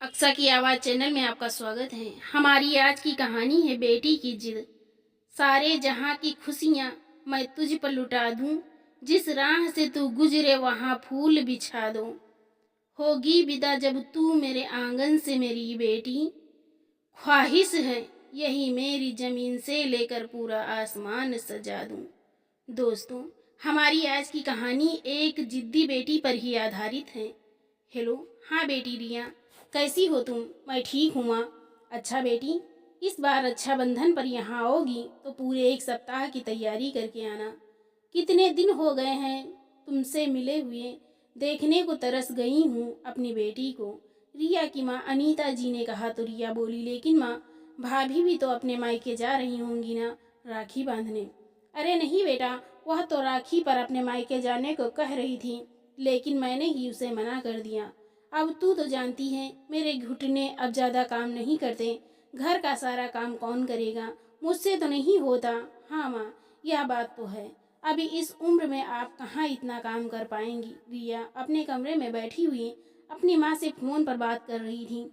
अक्सा की आवाज़ चैनल में आपका स्वागत है। हमारी आज की कहानी है बेटी की जिद। सारे जहां की खुशियां मैं तुझ पर लुटा दूं, जिस राह से तू गुजरे वहां फूल बिछा दूं। होगी विदा जब तू मेरे आंगन से मेरी बेटी, ख्वाहिश है यही मेरी ज़मीन से लेकर पूरा आसमान सजा दूं। दोस्तों, हमारी आज की कहानी एक जिद्दी बेटी पर ही आधारित है। हेलो, हाँ बेटी रिया, कैसी हो तुम? मैं ठीक हूँ माँ। अच्छा बेटी, इस बार रक्षाबंधन पर यहाँ आओगी तो पूरे 1 सप्ताह की तैयारी करके आना। कितने दिन हो गए हैं तुमसे मिले हुए, देखने को तरस गई हूँ अपनी बेटी को। रिया की माँ अनीता जी ने कहा तो रिया बोली, लेकिन माँ, भाभी भी तो अपने मायके जा रही होंगी ना राखी बांधने। अरे नहीं बेटा, वह तो राखी पर अपने मायके जाने को कह रही थी, लेकिन मैंने ही उसे मना कर दिया। अब तू तो जानती है मेरे घुटने अब ज़्यादा काम नहीं करते, घर का सारा काम कौन करेगा, मुझसे तो नहीं होता। हाँ माँ, यह बात तो है। अभी इस उम्र में आप कहाँ इतना काम कर पाएंगी। रिया अपने कमरे में बैठी हुई अपनी माँ से फ़ोन पर बात कर रही थी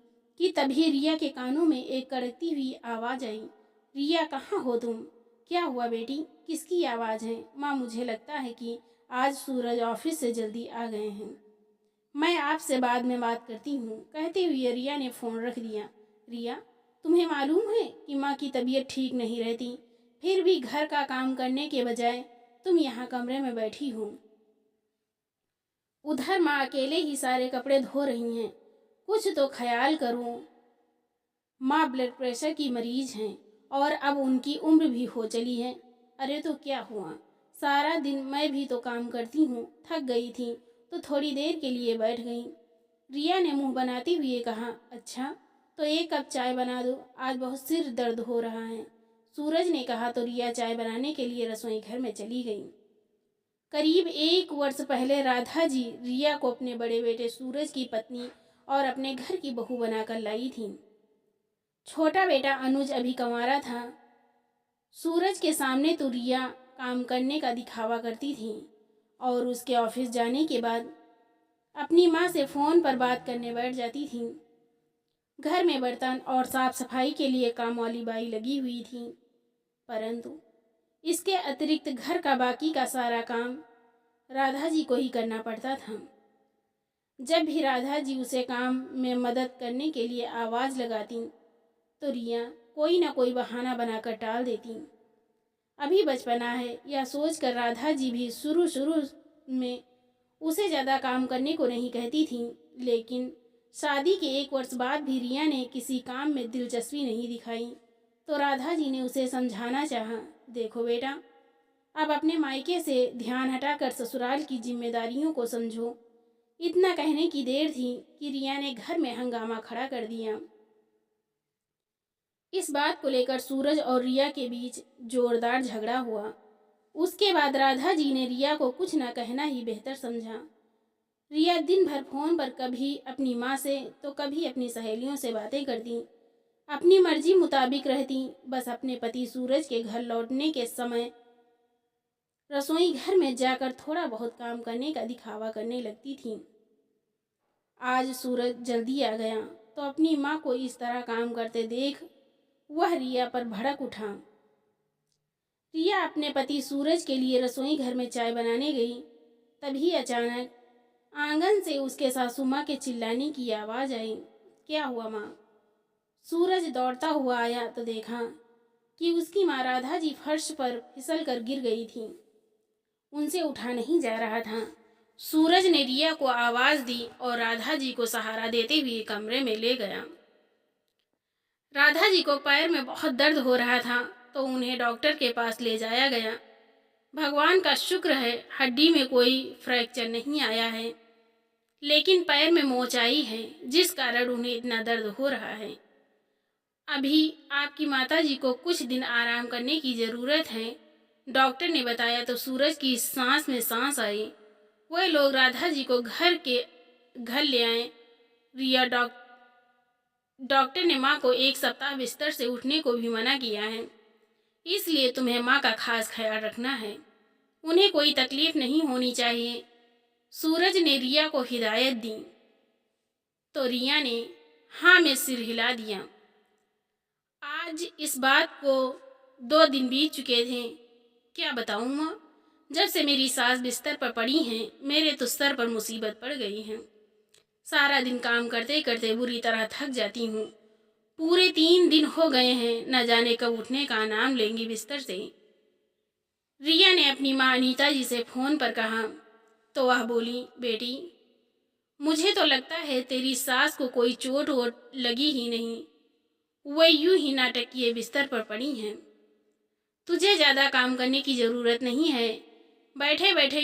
कि तभी रिया के कानों में एक कड़कती हुई आवाज़ आई। रिया, कहाँ हो तुम? क्या हुआ बेटी, किसकी आवाज़ है? माँ, मुझे लगता है कि आज सूरज ऑफिस से जल्दी आ गए हैं, मैं आपसे बाद में बात करती हूँ। कहते हुए रिया ने फ़ोन रख दिया। रिया, तुम्हें मालूम है कि माँ की तबीयत ठीक नहीं रहती, फिर भी घर का काम करने के बजाय तुम यहाँ कमरे में बैठी हो। उधर माँ अकेले ही सारे कपड़े धो रही हैं, कुछ तो ख्याल करो। माँ ब्लड प्रेशर की मरीज हैं और अब उनकी उम्र भी हो चली है। अरे तो क्या हुआ, सारा दिन मैं भी तो काम करती हूँ, थक गई थी तो थोड़ी देर के लिए बैठ गई। रिया ने मुंह बनाते हुए कहा, अच्छा तो 1 कप चाय बना दो, आज बहुत सिर दर्द हो रहा है। सूरज ने कहा तो रिया चाय बनाने के लिए रसोई घर में चली गई। करीब 1 वर्ष पहले राधा जी रिया को अपने बड़े बेटे सूरज की पत्नी और अपने घर की बहू बनाकर लाई थी। छोटा बेटा अनुज अभी कंवारा था। सूरज के सामने तो रिया काम करने का दिखावा करती थी और उसके ऑफिस जाने के बाद अपनी माँ से फ़ोन पर बात करने बैठ जाती थी। घर में बर्तन और साफ सफाई के लिए काम वाली बाई लगी हुई थी, परंतु इसके अतिरिक्त घर का बाकी का सारा काम राधा जी को ही करना पड़ता था। जब भी राधा जी उसे काम में मदद करने के लिए आवाज़ लगाती तो रिया कोई ना कोई बहाना बनाकर टाल देती। अभी बचपना है, यह सोचकर राधा जी भी शुरू शुरू में उसे ज़्यादा काम करने को नहीं कहती थी, लेकिन शादी के 1 वर्ष बाद भी रिया ने किसी काम में दिलचस्पी नहीं दिखाई तो राधा जी ने उसे समझाना चाहा, देखो बेटा, अब अपने मायके से ध्यान हटाकर ससुराल की जिम्मेदारियों को समझो। इतना कहने की देर थी कि रिया ने घर में हंगामा खड़ा कर दिया। इस बात को लेकर सूरज और रिया के बीच जोरदार झगड़ा हुआ। उसके बाद राधा जी ने रिया को कुछ न कहना ही बेहतर समझा। रिया दिन भर फोन पर कभी अपनी माँ से तो कभी अपनी सहेलियों से बातें करती, अपनी मर्जी मुताबिक रहती। बस अपने पति सूरज के घर लौटने के समय रसोई घर में जाकर थोड़ा बहुत काम करने का दिखावा करने लगती थी। आज सूरज जल्दी आ गया तो अपनी माँ को इस तरह काम करते देख वह रिया पर भड़क उठा। रिया अपने पति सूरज के लिए रसोई घर में चाय बनाने गई, तभी अचानक आंगन से उसके सासू माँ के चिल्लाने की आवाज़ आई। क्या हुआ माँ? सूरज दौड़ता हुआ आया तो देखा कि उसकी माँ राधा जी फर्श पर फिसल कर गिर गई थी। उनसे उठा नहीं जा रहा था। सूरज ने रिया को आवाज़ दी और राधा जी को सहारा देते हुए कमरे में ले गया। राधा जी को पैर में बहुत दर्द हो रहा था तो उन्हें डॉक्टर के पास ले जाया गया। भगवान का शुक्र है हड्डी में कोई फ्रैक्चर नहीं आया है, लेकिन पैर में मोच आई है जिस कारण उन्हें इतना दर्द हो रहा है। अभी आपकी माताजी को कुछ दिन आराम करने की ज़रूरत है, डॉक्टर ने बताया तो सूरज की सांस में सांस आई। वह लोग राधा जी को घर ले आए। रिया डॉक्टर ने माँ को 1 सप्ताह बिस्तर से उठने को भी मना किया है, इसलिए तुम्हें माँ का खास ख्याल रखना है, उन्हें कोई तकलीफ नहीं होनी चाहिए। सूरज ने रिया को हिदायत दी तो रिया ने हाँ में सिर हिला दिया। आज इस बात को 2 दिन बीत चुके थे। क्या बताऊँ माँ, जब से मेरी सास बिस्तर पर पड़ी हैं मेरे तो सर पर मुसीबत पड़ गई है। सारा दिन काम करते करते बुरी तरह थक जाती हूँ। पूरे 3 दिन हो गए हैं, न जाने कब उठने का नाम लेंगी बिस्तर से। रिया ने अपनी माँ अनीता जी से फ़ोन पर कहा तो वह बोली, बेटी मुझे तो लगता है तेरी सास को कोई चोट वोट लगी ही नहीं, वह यूं ही नाटकीय बिस्तर पर पड़ी हैं। तुझे ज़्यादा काम करने की ज़रूरत नहीं है, बैठे बैठे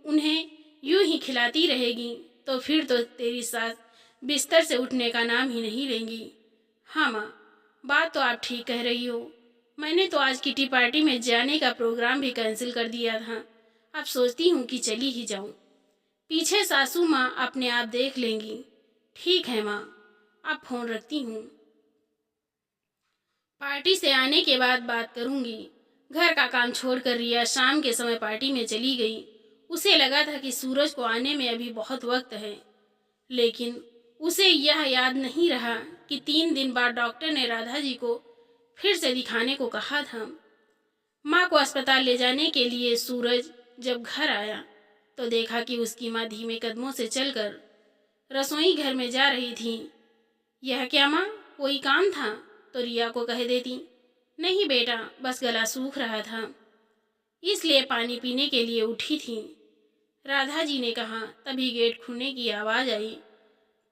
उन्हें यूं ही खिलाती रहेगी तो फिर तो तेरी सास बिस्तर से उठने का नाम ही नहीं लेंगी। हाँ माँ, बात तो आप ठीक कह रही हो। मैंने तो आज किटी पार्टी में जाने का प्रोग्राम भी कैंसिल कर दिया था। अब सोचती हूँ कि चली ही जाऊँ, पीछे सासू माँ अपने आप देख लेंगी। ठीक है माँ, अब फ़ोन रखती हूँ, पार्टी से आने के बाद बात करूँगी। घर का काम छोड़कर रिया शाम के समय पार्टी में चली गई। उसे लगा था कि सूरज को आने में अभी बहुत वक्त है, लेकिन उसे यह याद नहीं रहा कि 3 दिन बाद डॉक्टर ने राधा जी को फिर से दिखाने को कहा था। माँ को अस्पताल ले जाने के लिए सूरज जब घर आया तो देखा कि उसकी माँ धीमे कदमों से चलकर रसोई घर में जा रही थी। यह क्या माँ, कोई काम था तो रिया को कह देती। नहीं बेटा, बस गला सूख रहा था, इसलिए पानी पीने के लिए उठी थी, राधा जी ने कहा। तभी गेट खुलने की आवाज़ आई।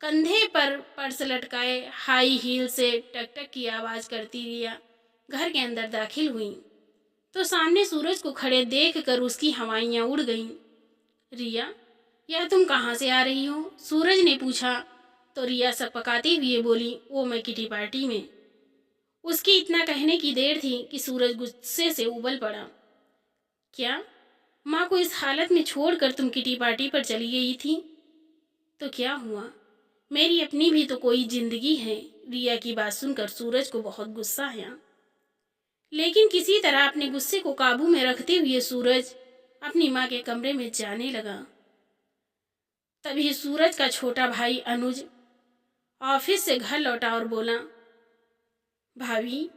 कंधे पर पर्स लटकाए हाई हील से टक टक की आवाज़ करती रिया घर के अंदर दाखिल हुई तो सामने सूरज को खड़े देखकर उसकी हवाइयाँ उड़ गईं। रिया, यह तुम कहाँ से आ रही हो? सूरज ने पूछा तो रिया सकपकाती हुए बोली, वो मैं किटी पार्टी में। उसकी इतना कहने की देर थी कि सूरज गुस्से से उबल पड़ा। क्या, माँ को इस हालत में छोड़कर तुम किटी पार्टी पर चली गई थी? तो क्या हुआ, मेरी अपनी भी तो कोई जिंदगी है। रिया की बात सुनकर सूरज को बहुत गुस्सा आया, लेकिन किसी तरह अपने गुस्से को काबू में रखते हुए सूरज अपनी माँ के कमरे में जाने लगा। तभी सूरज का छोटा भाई अनुज ऑफिस से घर लौटा और बोला, भाभी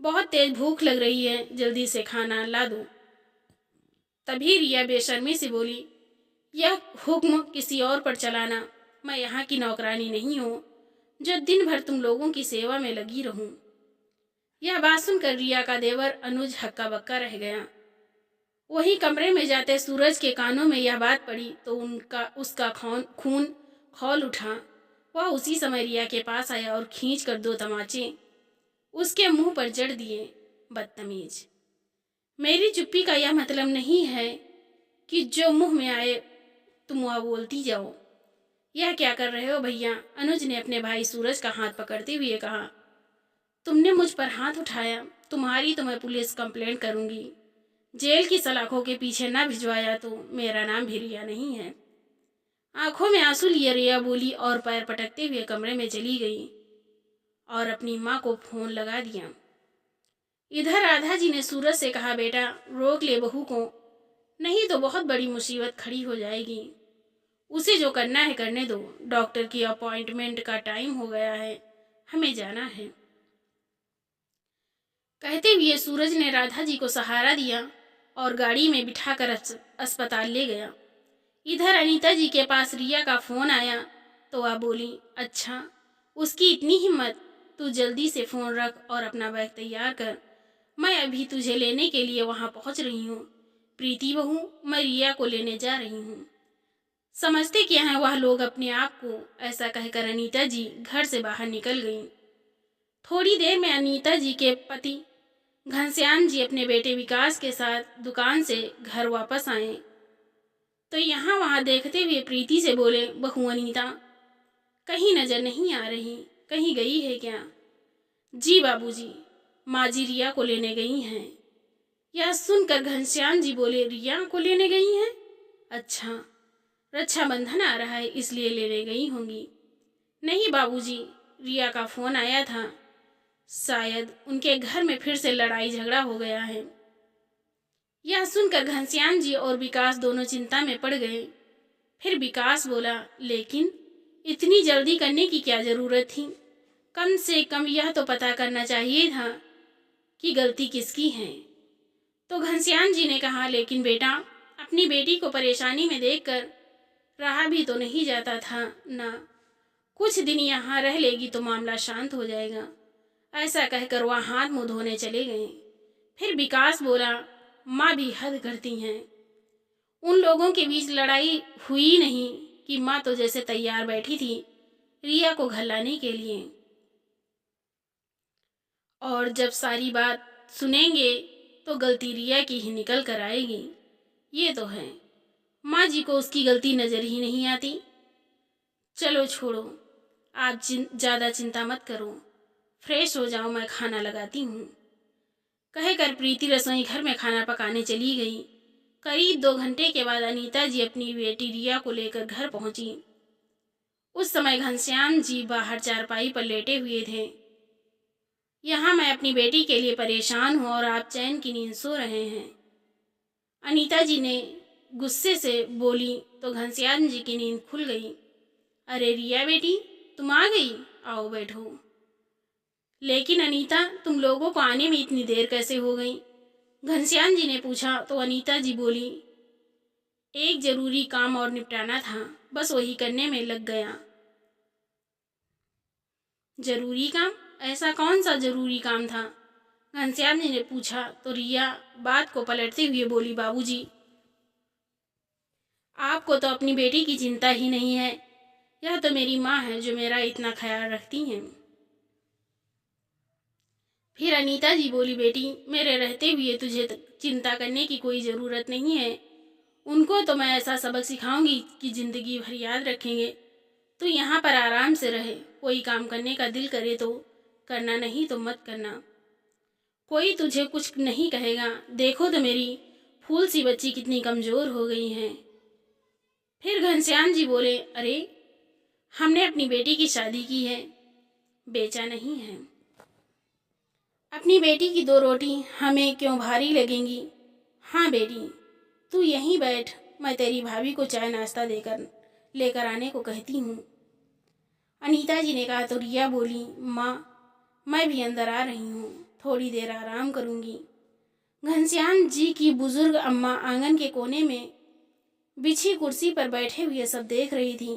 बहुत तेज भूख लग रही है, जल्दी से खाना ला दो। तभी रिया बेशर्मी से बोली, यह हुक्म किसी और पर चलाना, मैं यहाँ की नौकरानी नहीं हूँ जो दिन भर तुम लोगों की सेवा में लगी रहूं। यह बात सुनकर रिया का देवर अनुज हक्का बक्का रह गया। वही कमरे में जाते सूरज के कानों में यह बात पड़ी तो उसका खून खौल उठा। वह उसी समय रिया के पास आया और खींचकर 2 तमाचे उसके मुंह पर जड़ दिए। बदतमीज, मेरी चुप्पी का यह मतलब नहीं है कि जो मुंह में आए तुम वह बोलती जाओ। यह क्या कर रहे हो भैया? अनुज ने अपने भाई सूरज का हाथ पकड़ते हुए कहा। तुमने मुझ पर हाथ उठाया, तुम्हारी तो मैं पुलिस कंप्लेंट करूंगी। जेल की सलाखों के पीछे न भिजवाया तो मेरा नाम भी रिया नहीं है। आंखों में आंसू लिए रिया बोली और पैर पटकते हुए कमरे में चली गई और अपनी माँ को फोन लगा दिया। इधर राधा जी ने सूरज से कहा, बेटा रोक ले बहू को, नहीं तो बहुत बड़ी मुसीबत खड़ी हो जाएगी। उसे जो करना है करने दो, डॉक्टर की अपॉइंटमेंट का टाइम हो गया है, हमें जाना है। कहते हुए सूरज ने राधा जी को सहारा दिया और गाड़ी में बिठाकर अस्पताल ले गया। इधर अनीता जी के पास रिया का फ़ोन आया तो वह बोली, अच्छा उसकी इतनी हिम्मत, तू जल्दी से फ़ोन रख और अपना बैग तैयार कर, मैं अभी तुझे लेने के लिए वहाँ पहुँच रही हूँ। प्रीति बहू, मैं रिया को लेने जा रही हूँ। समझते क्या हैं वह लोग अपने आप को, ऐसा कहकर अनीता जी घर से बाहर निकल गईं। थोड़ी देर में अनीता जी के पति घनश्याम जी अपने बेटे विकास के साथ दुकान से घर वापस आए तो यहाँ वहाँ देखते हुए प्रीति से बोले, बहू अनीता कहीं नज़र नहीं आ रही, कहीं गई है क्या? जी बाबूजी, माँ जी रिया को लेने गई हैं। यह सुनकर घनश्याम जी बोले, रिया को लेने गई हैं? अच्छा, रक्षाबंधन आ रहा है इसलिए लेने गई होंगी। नहीं बाबूजी, रिया का फ़ोन आया था, शायद उनके घर में फिर से लड़ाई झगड़ा हो गया है। यह सुनकर घनश्याम जी और विकास दोनों चिंता में पड़ गए। फिर विकास बोला, लेकिन इतनी जल्दी करने की क्या ज़रूरत थी? कम से कम यह तो पता करना चाहिए था कि गलती किसकी है। तो घनश्याम जी ने कहा, लेकिन बेटा, अपनी बेटी को परेशानी में देखकर रहा भी तो नहीं जाता था ना। कुछ दिन यहाँ रह लेगी तो मामला शांत हो जाएगा। ऐसा कहकर वह हाथ मुँह धोने चले गए। फिर विकास बोला, माँ भी हद करती हैं। उन लोगों के बीच लड़ाई हुई नहीं कि माँ तो जैसे तैयार बैठी थी रिया को घल्लाने के लिए। और जब सारी बात सुनेंगे तो गलती रिया की ही निकल कर आएगी। ये तो है, माँ जी को उसकी गलती नज़र ही नहीं आती। चलो छोड़ो, आप ज़्यादा चिंता मत करो, फ्रेश हो जाओ, मैं खाना लगाती हूँ। कहकर प्रीति रसोई घर में खाना पकाने चली गई। करीब 2 घंटे के बाद अनीता जी अपनी बेटी रिया को लेकर घर पहुंची। उस समय घनश्याम जी बाहर चारपाई पर लेटे हुए थे। यहाँ मैं अपनी बेटी के लिए परेशान हूँ और आप चैन की नींद सो रहे हैं, अनीता जी ने गुस्से से बोली तो घनश्याम जी की नींद खुल गई। अरे रिया बेटी, तुम आ गई, आओ बैठो। लेकिन अनीता, तुम लोगों को आने में इतनी देर कैसे हो गई? घनश्याम जी ने पूछा तो अनीता जी बोली, एक जरूरी काम और निपटाना था, बस वही करने में लग गया। जरूरी काम? ऐसा कौन सा जरूरी काम था? घनश्याम जी ने पूछा तो रिया बात को पलटते हुए बोली, बाबूजी, आपको तो अपनी बेटी की चिंता ही नहीं है। यह तो मेरी माँ है जो मेरा इतना ख्याल रखती हैं। फिर अनीता जी बोली, बेटी, मेरे रहते हुए तुझे चिंता करने की कोई ज़रूरत नहीं है। उनको तो मैं ऐसा सबक सिखाऊंगी कि ज़िंदगी भर याद रखेंगे। तू यहाँ पर आराम से रहे, कोई काम करने का दिल करे तो करना, नहीं तो मत करना। कोई तुझे कुछ नहीं कहेगा। देखो तो मेरी फूल सी बच्ची कितनी कमज़ोर हो गई है। फिर घनश्याम जी बोले, अरे, हमने अपनी बेटी की शादी की है, बेचा नहीं है। अपनी बेटी की 2 रोटी हमें क्यों भारी लगेंगी? हाँ बेटी, तू यहीं बैठ, मैं तेरी भाभी को चाय नाश्ता देकर लेकर आने को कहती हूँ। अनीता जी ने कहा तो रिया बोली, माँ, मैं भी अंदर आ रही हूँ, थोड़ी देर आराम करूँगी। घनश्याम जी की बुजुर्ग अम्मा आंगन के कोने में बिछी कुर्सी पर बैठे हुए सब देख रही थीं।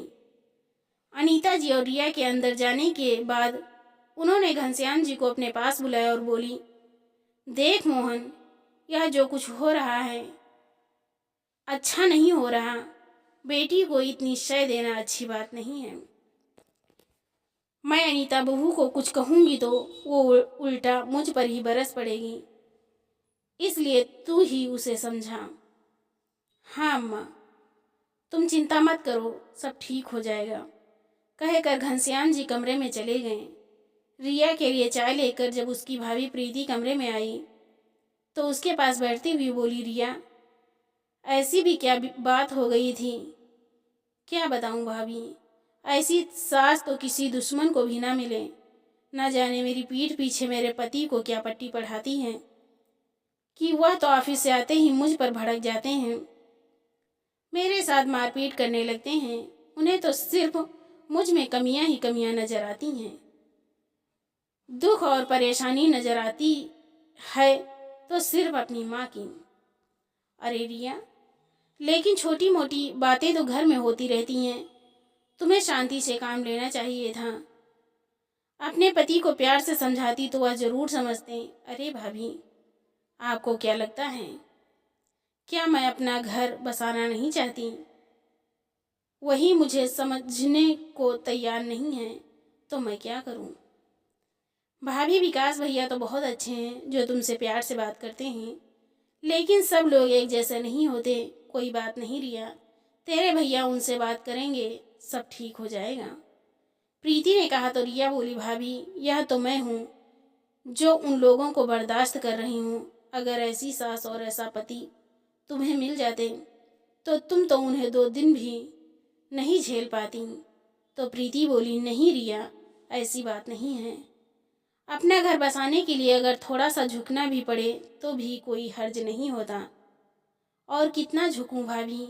अनीता जी और रिया के अंदर जाने के बाद उन्होंने घनश्याम जी को अपने पास बुलाया और बोली, देख मोहन, यह जो कुछ हो रहा है अच्छा नहीं हो रहा। बेटी को इतनी शय देना अच्छी बात नहीं है। मैं अनीता बहू को कुछ कहूँगी तो वो उल्टा मुझ पर ही बरस पड़ेगी, इसलिए तू ही उसे समझा। हाँ अम्मा, तुम चिंता मत करो, सब ठीक हो जाएगा, कहकर घनश्याम जी कमरे में चले गए। रिया के लिए चाय लेकर जब उसकी भाभी प्रीति कमरे में आई तो उसके पास बैठती हुई बोली, रिया, ऐसी भी क्या बात हो गई थी? क्या बताऊं भाभी, ऐसी सास तो किसी दुश्मन को भी ना मिले। ना जाने मेरी पीठ पीछे मेरे पति को क्या पट्टी पढ़ाती हैं कि वह तो ऑफिस से आते ही मुझ पर भड़क जाते हैं, मेरे साथ मारपीट करने लगते हैं। उन्हें तो सिर्फ मुझ में कमियां ही कमियां नजर आती हैं। दुख और परेशानी नजर आती है तो सिर्फ अपनी माँ की। अरे रिया, लेकिन छोटी मोटी बातें तो घर में होती रहती हैं, तुम्हें शांति से काम लेना चाहिए था। अपने पति को प्यार से समझाती तो वह जरूर समझते। अरे भाभी, आपको क्या लगता है, क्या मैं अपना घर बसाना नहीं चाहती? वही मुझे समझने को तैयार नहीं है तो मैं क्या करूं? भाभी, विकास भैया तो बहुत अच्छे हैं जो तुमसे प्यार से बात करते हैं, लेकिन सब लोग एक जैसे नहीं होते। कोई बात नहीं रिया, तेरे भैया उनसे बात करेंगे, सब ठीक हो जाएगा। प्रीति ने कहा तो रिया बोली, भाभी, यह तो मैं हूँ जो उन लोगों को बर्दाश्त कर रही हूँ। अगर ऐसी सास और ऐसा पति तुम्हें मिल जाते तो तुम तो उन्हें 2 दिन भी नहीं झेल पाती। तो प्रीति बोली, नहीं रिया, ऐसी बात नहीं है। अपना घर बसाने के लिए अगर थोड़ा सा झुकना भी पड़े तो भी कोई हर्ज नहीं होता। और कितना झुकूं भाभी,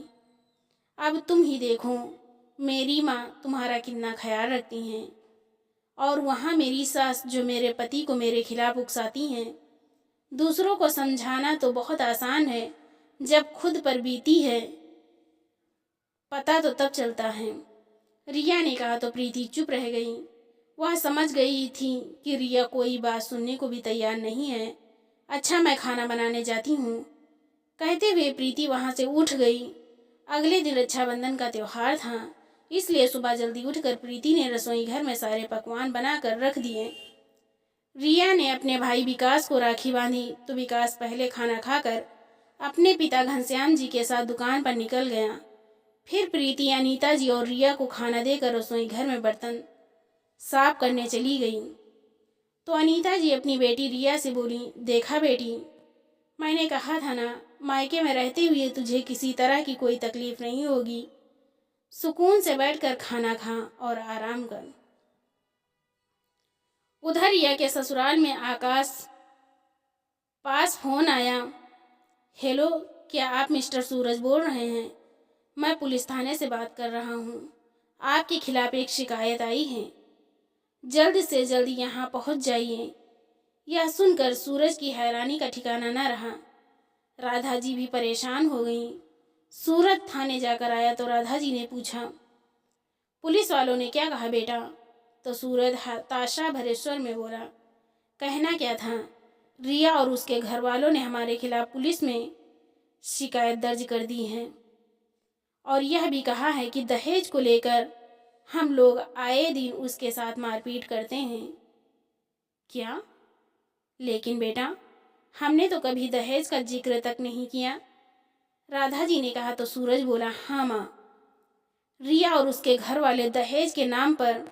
अब तुम ही देखो, मेरी माँ तुम्हारा कितना ख्याल रखती हैं, और वहाँ मेरी सास जो मेरे पति को मेरे खिलाफ उकसाती हैं। दूसरों को समझाना तो बहुत आसान है, जब खुद पर बीती है पता तो तब चलता है। रिया ने कहा तो प्रीति चुप रह गई। वह समझ गई थी कि रिया कोई बात सुनने को भी तैयार नहीं है। अच्छा, मैं खाना बनाने जाती हूँ, कहते हुए प्रीति वहाँ से उठ गई। अगले दिन रक्षाबंधन का त्योहार था, इसलिए सुबह जल्दी उठकर प्रीति ने रसोई घर में सारे पकवान बनाकर रख दिए। रिया ने अपने भाई विकास को राखी बांधी तो विकास पहले खाना खाकर अपने पिता घनश्याम जी के साथ दुकान पर निकल गया। फिर प्रीति अनीता जी और रिया को खाना देकर रसोई घर में बर्तन साफ करने चली गई। तो अनीता जी अपनी बेटी रिया से बोली, देखा बेटी, मैंने कहा था ना, मायके में रहते हुए तुझे किसी तरह की कोई तकलीफ नहीं होगी। सुकून से बैठकर खाना खा और आराम कर। उधर रिया के ससुराल में आकाश पास फोन आया। हेलो, क्या आप मिस्टर सूरज बोल रहे हैं? मैं पुलिस थाने से बात कर रहा हूँ। आपके खिलाफ एक शिकायत आई है, जल्द से जल्द यहाँ पहुँच जाइए। यह सुनकर सूरज की हैरानी का ठिकाना न रहा। राधा जी भी परेशान हो गई। सूरज थाने जाकर आया तो राधा जी ने पूछा, पुलिस वालों ने क्या कहा बेटा? तो सूरज हताशा भरे स्वर में बोला, कहना क्या था, रिया और उसके घर वालों ने हमारे खिलाफ पुलिस में शिकायत दर्ज कर दी है, और यह भी कहा है कि दहेज को लेकर हम लोग आए दिन उसके साथ मारपीट करते हैं। क्या? लेकिन बेटा, हमने तो कभी दहेज का जिक्र तक नहीं किया। राधा जी ने कहा तो सूरज बोला, हाँ माँ, रिया और उसके घर वाले दहेज के नाम पर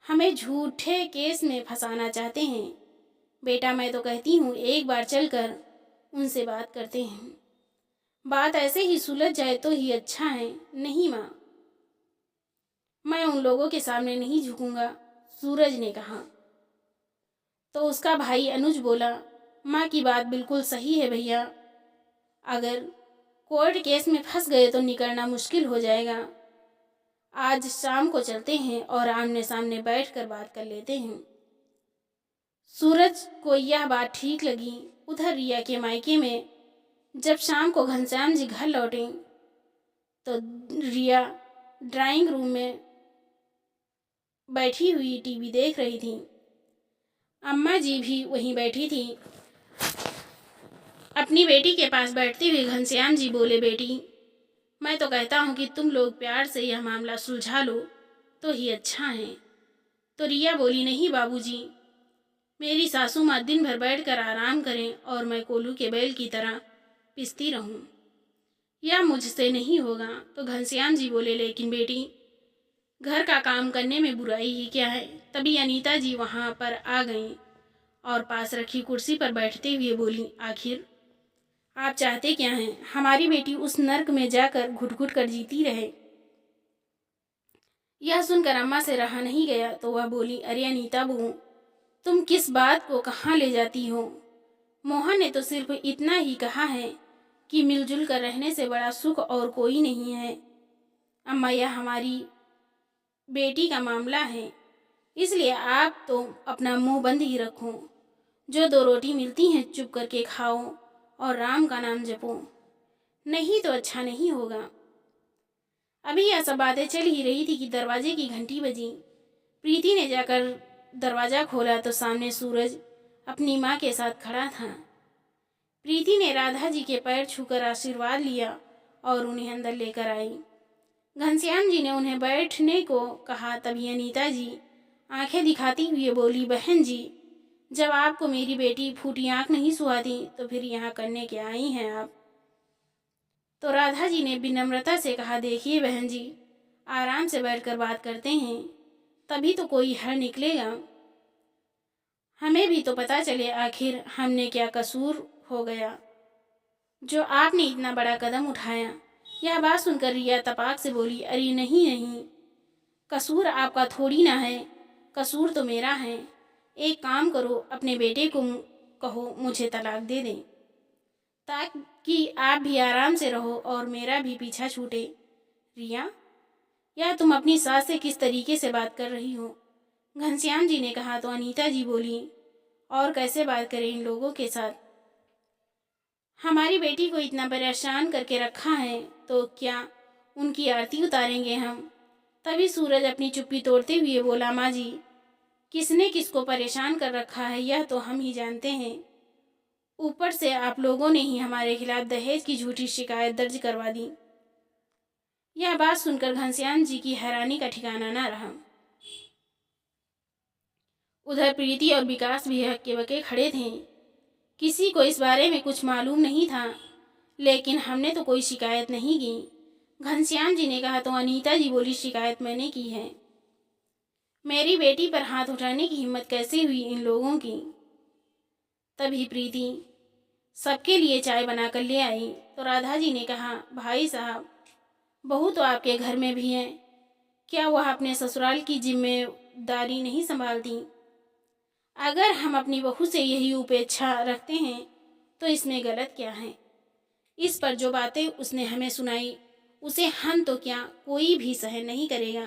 हमें झूठे केस में फंसाना चाहते हैं। बेटा, मैं तो कहती हूँ एक बार चलकर उनसे बात करते हैं। बात ऐसे ही सुलझ जाए तो ही अच्छा है। नहीं माँ, मैं उन लोगों के सामने नहीं झुकूंगा, सूरज ने कहा। तो उसका भाई अनुज बोला, माँ की बात बिल्कुल सही है भैया, अगर कोर्ट केस में फंस गए तो निकलना मुश्किल हो जाएगा। आज शाम को चलते हैं और आमने सामने बैठकर बात कर लेते हैं। सूरज को यह बात ठीक लगी। उधर रिया के मायके में जब शाम को घनश्याम जी घर लौटे तो रिया ड्राइंग रूम में बैठी हुई टीवी देख रही थी। अम्मा जी भी वहीं बैठी थी। अपनी बेटी के पास बैठते हुए घनश्याम जी बोले, बेटी, मैं तो कहता हूँ कि तुम लोग प्यार से यह मामला सुलझा लो तो ही अच्छा है। तो रिया बोली, नहीं बाबूजी, मेरी सासू माँ दिन भर बैठकर आराम करें और मैं कोलू के बैल की तरह पिसती रहूं, यह मुझसे नहीं होगा। तो घनश्याम जी बोले, लेकिन बेटी, घर का काम करने में बुराई ही क्या है? तभी अनीता जी वहाँ पर आ गईं और पास रखी कुर्सी पर बैठते हुए बोली, आखिर आप चाहते क्या हैं? हमारी बेटी उस नर्क में जाकर घुट घुट कर जीती रहे। यह सुनकर अम्मा से रहा नहीं गया तो वह बोली, अरे अनीता बहू, तुम किस बात को कहाँ ले जाती हो? मोहन ने तो सिर्फ इतना ही कहा है कि मिलजुल कर रहने से बड़ा सुख और कोई नहीं है। अम्मा, यह हमारी बेटी का मामला है, इसलिए आप तो अपना मुंह बंद ही रखो। जो दो रोटी मिलती हैं चुप करके खाओ और राम का नाम जपो, नहीं तो अच्छा नहीं होगा। अभी यह सब बातें चल ही रही थी कि दरवाजे की घंटी बजी। प्रीति ने जाकर दरवाज़ा खोला तो सामने सूरज अपनी माँ के साथ खड़ा था। प्रीति ने राधा जी के पैर छूकर आशीर्वाद लिया और उन्हें अंदर लेकर आई। घनश्याम जी ने उन्हें बैठने को कहा। तभी अनीता जी आंखें दिखाती हुए बोली, बहन जी, जब आपको मेरी बेटी फूटी आंख नहीं सुहाती तो फिर यहाँ करने क्या आई हैं आप? तो राधा जी ने विनम्रता से कहा, देखिए बहन जी, आराम से बैठकर बात करते हैं, तभी तो कोई हल निकलेगा। हमें भी तो पता चले आखिर हमने क्या कसूर हो गया जो आपने इतना बड़ा कदम उठाया। यह बात सुनकर रिया तपाक से बोली, अरे नहीं नहीं, कसूर आपका थोड़ी ना है, कसूर तो मेरा है। एक काम करो, अपने बेटे को कहो मुझे तलाक दे दें, ताकि आप भी आराम से रहो और मेरा भी पीछा छूटे। रिया, या तुम अपनी सास से किस तरीके से बात कर रही हो? घनश्याम जी ने कहा तो अनीता जी बोली, और कैसे बात करें इन लोगों के साथ? हमारी बेटी को इतना परेशान करके रखा है तो क्या उनकी आरती उतारेंगे हम? तभी सूरज अपनी चुप्पी तोड़ते हुए बोला, माँ जी, किसने किसको परेशान कर रखा है यह तो हम ही जानते हैं। ऊपर से आप लोगों ने ही हमारे खिलाफ दहेज की झूठी शिकायत दर्ज करवा दी। यह बात सुनकर घनश्याम जी की हैरानी का ठिकाना न रहा। उधर प्रीति और विकास भी हक्के बक्के खड़े थे। किसी को इस बारे में कुछ मालूम नहीं था, लेकिन हमने तो कोई शिकायत नहीं की। घनश्याम जी ने कहा तो अनीता जी बोली, शिकायत मैंने की है। मेरी बेटी पर हाथ उठाने की हिम्मत कैसे हुई इन लोगों की? तभी प्रीति सबके लिए चाय बनाकर ले आई तो राधा जी ने कहा, भाई साहब, बहू तो आपके घर में भी है, क्या वह अपने ससुराल की जिम्मेदारी नहीं संभालती? अगर हम अपनी बहू से यही उपेक्षा रखते हैं तो इसमें गलत क्या है? इस पर जो बातें उसने हमें सुनाई उसे हम तो क्या कोई भी सहन नहीं करेगा।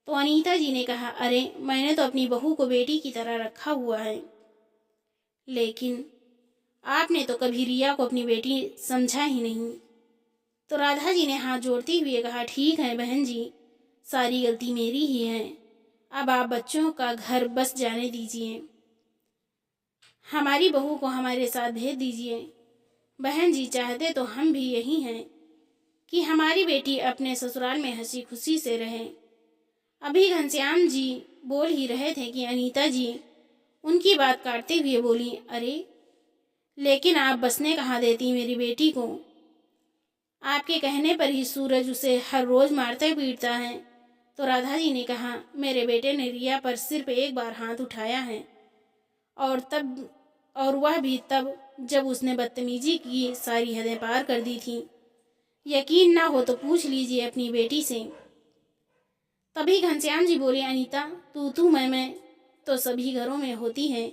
तो अनीता जी ने कहा, अरे मैंने तो अपनी बहू को बेटी की तरह रखा हुआ है, लेकिन आपने तो कभी रिया को अपनी बेटी समझा ही नहीं। तो राधा जी ने हाथ जोड़ते हुए कहा, ठीक है बहन जी, सारी गलती मेरी ही है। अब आप बच्चों का घर बस जाने दीजिए, हमारी बहू को हमारे साथ भेज दीजिए। बहन जी, चाहते तो हम भी यही हैं कि हमारी बेटी अपने ससुराल में हंसी खुशी से रहे। अभी घनश्याम जी बोल ही रहे थे कि अनीता जी उनकी बात काटते हुए बोली, अरे लेकिन आप बसने कहाँ देती मेरी बेटी को? आपके कहने पर ही सूरज उसे हर रोज मारता पीटता है। तो राधा जी ने कहा, मेरे बेटे ने रिया पर सिर्फ एक बार हाथ उठाया है, और वह भी तब जब उसने बदतमीजी की सारी हदें पार कर दी थी। यकीन ना हो तो पूछ लीजिए अपनी बेटी से। तभी घनश्याम जी बोले, अनीता, तू मैं तो सभी घरों में होती है।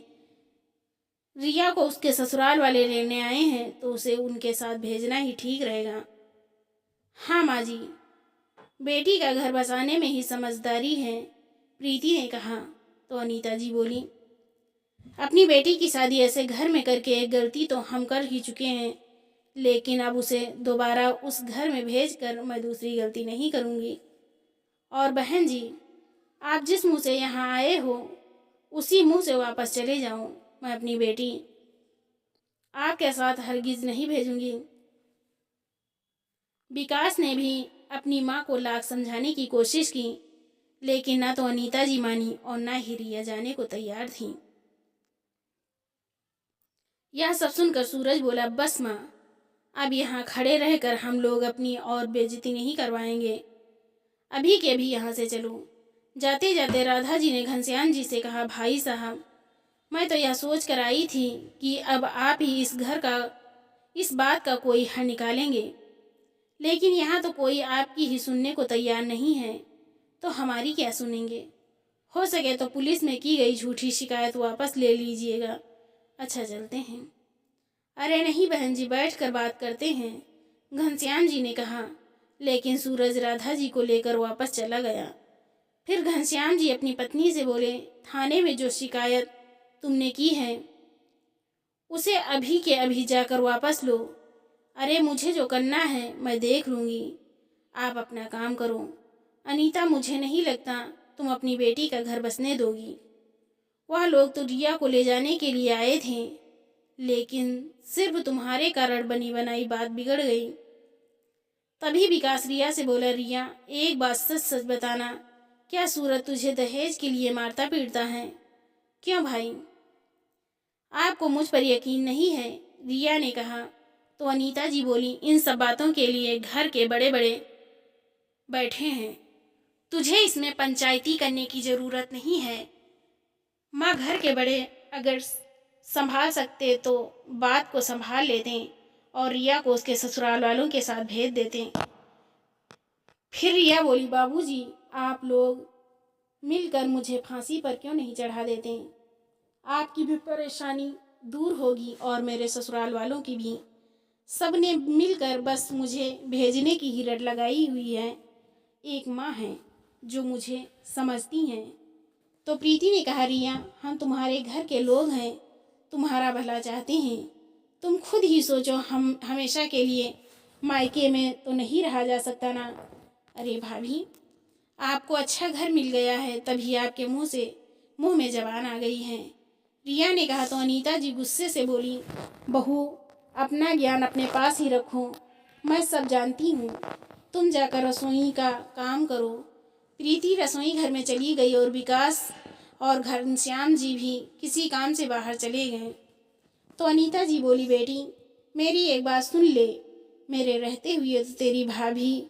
रिया को उसके ससुराल वाले लेने आए हैं तो उसे उनके साथ भेजना ही ठीक रहेगा। हाँ माँ जी, बेटी का घर बसाने में ही समझदारी है, प्रीति ने कहा। तो अनीता जी बोली, अपनी बेटी की शादी ऐसे घर में करके एक गलती तो हम कर ही चुके हैं, लेकिन अब उसे दोबारा उस घर में भेजकर मैं दूसरी गलती नहीं करूँगी। और बहन जी, आप जिस मुंह से यहाँ आए हो उसी मुंह से वापस चले जाओ। मैं अपनी बेटी आपके साथ हरगिज नहीं भेजूंगी। विकास ने भी अपनी माँ को लाख समझाने की कोशिश की, लेकिन ना तो अनीता जी मानी और ना ही रिया जाने को तैयार थी। यह सब सुनकर सूरज बोला, बस माँ, अब यहाँ खड़े रहकर हम लोग अपनी और बेइज्जती नहीं करवाएंगे। अभी के अभी यहाँ से चलो। जाते जाते राधा जी ने घनश्याम जी से कहा, भाई साहब, मैं तो यह सोच कर आई थी कि अब आप ही इस बात का कोई हल निकालेंगे, लेकिन यहाँ तो कोई आपकी ही सुनने को तैयार नहीं है, तो हमारी क्या सुनेंगे? हो सके तो पुलिस में की गई झूठी शिकायत वापस ले लीजिएगा। अच्छा, चलते हैं। अरे नहीं बहन जी, बैठ कर बात करते हैं, घनश्याम जी ने कहा। लेकिन सूरज राधा जी को लेकर वापस चला गया। फिर घनश्याम जी अपनी पत्नी से बोले, थाने में जो शिकायत तुमने की है उसे अभी के अभी जाकर वापस लो। अरे मुझे जो करना है मैं देख लूँगी, आप अपना काम करो। अनीता, मुझे नहीं लगता तुम अपनी बेटी का घर बसने दोगी। वह लोग तो रिया को ले जाने के लिए आए थे, लेकिन सिर्फ तुम्हारे कारण बनी बनाई बात बिगड़ गई। तभी विकास रिया से बोला, रिया, एक बात सच सच बताना, क्या सूरज तुझे दहेज के लिए मारता पीटता है? क्यों भाई, आपको मुझ पर यकीन नहीं है? रिया ने कहा। तो अनीता जी बोली, इन सब बातों के लिए घर के बड़े बड़े बैठे हैं, तुझे इसमें पंचायती करने की ज़रूरत नहीं है। माँ, घर के बड़े अगर संभाल सकते तो बात को संभाल लेते और रिया को उसके ससुराल वालों के साथ भेज देते। फिर रिया बोली, बाबूजी, आप लोग मिलकर मुझे फांसी पर क्यों नहीं चढ़ा देते? आपकी भी परेशानी दूर होगी और मेरे ससुराल वालों की भी। सब ने मिलकर बस मुझे भेजने की ही रट लगाई हुई है, एक माँ हैं जो मुझे समझती हैं। तो प्रीति ने कहा, रिया, हम तुम्हारे घर के लोग हैं, तुम्हारा भला चाहते हैं। तुम खुद ही सोचो, हम हमेशा के लिए मायके में तो नहीं रहा जा सकता ना। अरे भाभी, आपको अच्छा घर मिल गया है, तभी आपके मुंह में जबान आ गई है। रिया ने कहा तो अनीता जी गुस्से से बोली, बहू, अपना ज्ञान अपने पास ही रखो, मैं सब जानती हूँ। तुम जाकर रसोई का काम करो। प्रीति रसोई घर में चली गई और विकास और घनश्याम जी भी किसी काम से बाहर चले गए। तो अनीता जी बोली, बेटी, मेरी एक बात सुन ले। मेरे रहते हुए तो तेरी भाभी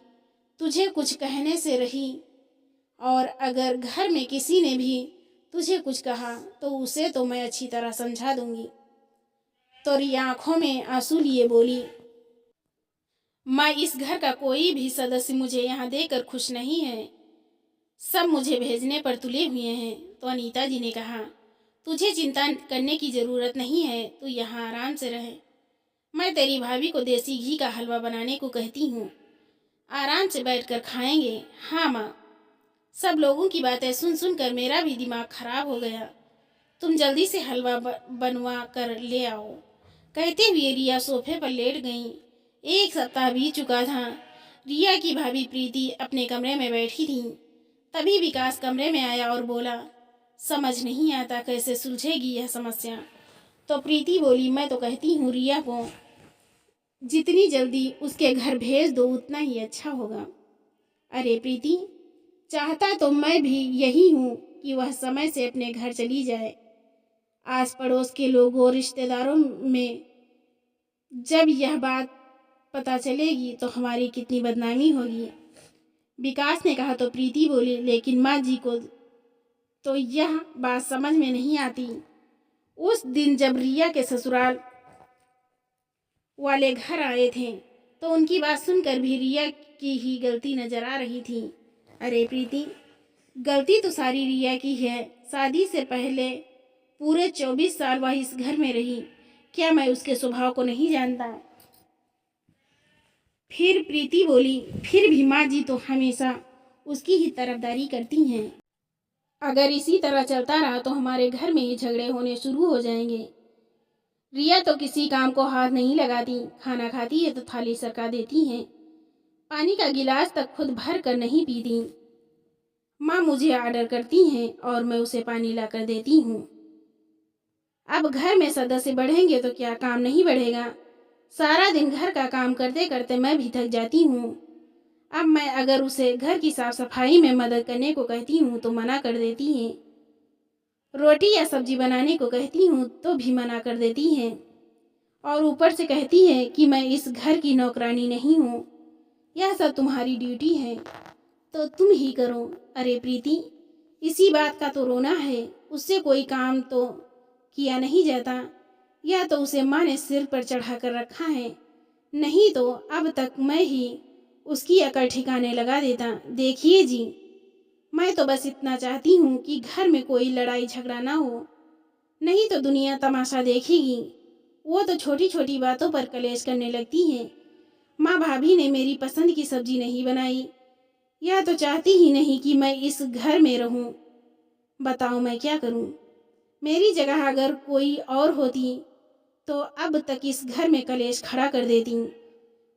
तुझे कुछ कहने से रही, और अगर घर में किसी ने भी तुझे कुछ कहा तो उसे तो मैं अच्छी तरह समझा दूंगी। तो रिया आंखों में आंसू लिए बोली, माँ, इस घर का कोई भी सदस्य मुझे यहाँ देकर खुश नहीं है, सब मुझे भेजने पर तुले हुए हैं। तो अनीता जी ने कहा, तुझे चिंता करने की ज़रूरत नहीं है, तू यहाँ आराम से रहे। मैं तेरी भाभी को देसी घी का हलवा बनाने को कहती हूँ, आराम से बैठकर खाएंगे। हाँ माँ, सब लोगों की बातें सुन सुन कर मेरा भी दिमाग खराब हो गया। तुम जल्दी से हलवा बनवा कर ले आओ। कहते हुए रिया सोफे पर लेट गई। 1 सप्ताह बीत चुका था। रिया की भाभी प्रीति अपने कमरे में बैठी थी। तभी विकास कमरे में आया और बोला, समझ नहीं आता कैसे सुलझेगी यह समस्या। तो प्रीति बोली, मैं तो कहती हूँ रिया को जितनी जल्दी उसके घर भेज दो उतना ही अच्छा होगा। अरे प्रीति, चाहता तो मैं भी यही हूँ कि वह समय से अपने घर चली जाए। आस पड़ोस के लोगों और रिश्तेदारों में जब यह बात पता चलेगी तो हमारी कितनी बदनामी होगी। विकास ने कहा तो प्रीति बोली, लेकिन माँ जी को तो यह बात समझ में नहीं आती। उस दिन जब रिया के ससुराल वाले घर आए थे तो उनकी बात सुनकर भी रिया की ही गलती नजर आ रही थी। अरे प्रीति, गलती तो सारी रिया की है। शादी से पहले पूरे 24 साल वह इस घर में रही, क्या मैं उसके स्वभाव को नहीं जानता? फिर प्रीति बोली, फिर भी माँ जी तो हमेशा उसकी ही तरफदारी करती हैं। अगर इसी तरह चलता रहा तो हमारे घर में ही झगड़े होने शुरू हो जाएंगे। रिया तो किसी काम को हाथ नहीं लगाती, खाना खाती है तो थाली सरका देती है, पानी का गिलास तक खुद भर कर नहीं पीती। माँ मुझे ऑर्डर करती हैं और मैं उसे पानी ला कर देती हूँ। अब घर में सदस्य बढ़ेंगे तो क्या काम नहीं बढ़ेगा? सारा दिन घर का काम करते करते मैं भी थक जाती हूँ। अब मैं अगर उसे घर की साफ सफाई में मदद करने को कहती हूँ तो मना कर देती है। रोटी या सब्जी बनाने को कहती हूँ तो भी मना कर देती है, और ऊपर से कहती है कि मैं इस घर की नौकरानी नहीं हूँ, यह सब तुम्हारी ड्यूटी है तो तुम ही करो। अरे प्रीति, इसी बात का तो रोना है, उससे कोई काम तो किया नहीं जाता, या तो उसे माँ ने सिर पर चढ़ा कर रखा है, नहीं तो अब तक मैं ही उसकी अकल ठिकाने लगा देता। देखिए जी, मैं तो बस इतना चाहती हूँ कि घर में कोई लड़ाई झगड़ा ना हो, नहीं तो दुनिया तमाशा देखेगी। वो तो छोटी छोटी बातों पर कलेश करने लगती है। माँ भाभी ने मेरी पसंद की सब्जी नहीं बनाई, या तो चाहती ही नहीं कि मैं इस घर में रहूं। बताओ मैं क्या करूं? मेरी जगह अगर कोई और होती तो अब तक इस घर में कलेश खड़ा कर देती।